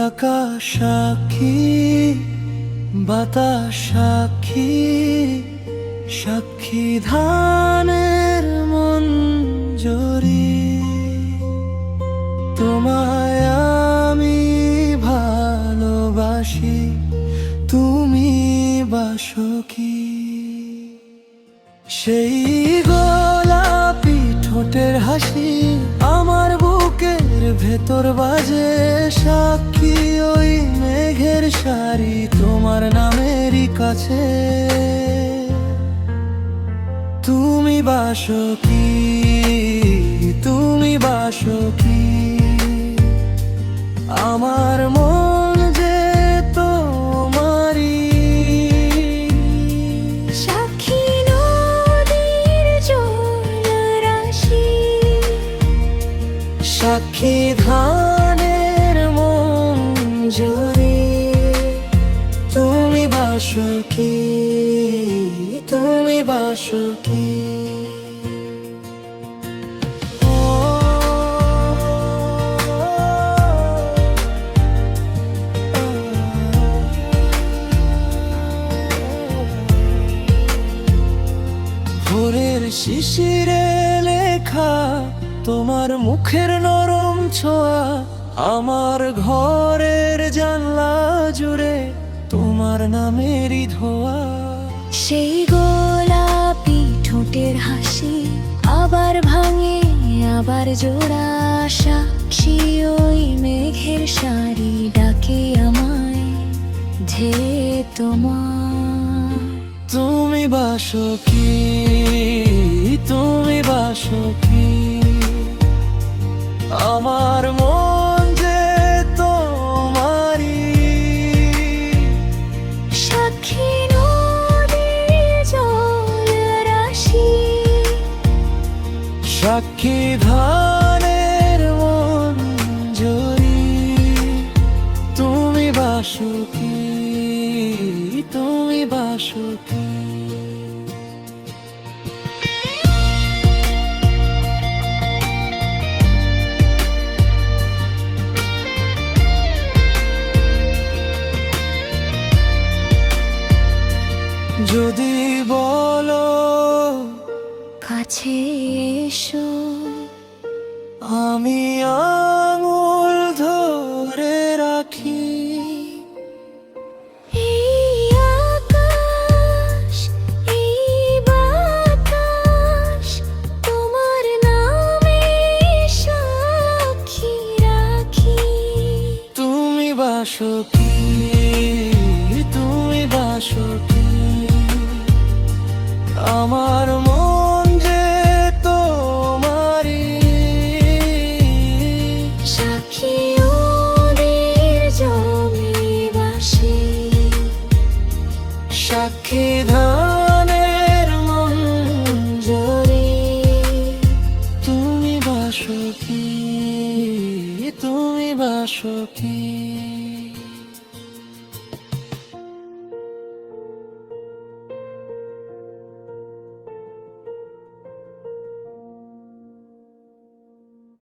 আকাশ সাক্ষী, বাতাস সাক্ষী, সাক্ষী ধানের মঞ্জরি। তোমায় আমি ভালোবাসি, তুমি বাসো কি? সেই গোলাপি ঠোঁটের হাসি আমার বুকের ভেতর বাজে সাক্ষী, ওই মেঘের সারি তোমার নামেরই কাছে। তুমি বাসো কি, তুমি বাসো কি? আমার মন যে তোমারই। সাক্ষী নদীর জলরাশি, সাক্ষী ধানের মঞ্জরি। তুমি বাসো কি, তুমি বাসো কি? ভোরের শিশিরে লেখা তোমার মুখের নরম ছোঁয়া, আমার ঘরের জানলা জুড়ে তোমার নামেরই ধোয়া। সেই গোলাপি ঠোঁটের হাসি আবার ভাঙে আবার জোড়া, সাক্ষী ওই মেঘের সারি ডাকে আমায় যে তোমার। তুমি বাসো কি, তুমি বাসো কি? আমার মন যে তোমারই। সাক্ষী নদীর জলরাশি, সাক্ষী ধানের মঞ্জরি। তুমি বাসো কি, তুমি বাসো কি? যদি বলো কাছে এসো, আমি আঙুল ধরে রাখি। এই আকাশ এই বাতাস তোমার নামে সাক্ষী রাখি। তুমি বাসো কি, তুমি বাসো কি? আমার মন যে তোমারই। সাক্ষী ওদের জমিবাসী, সাক্ষী ধানের মঞ্জরি। তুমি বাসো কি, তুমি বাসো কি?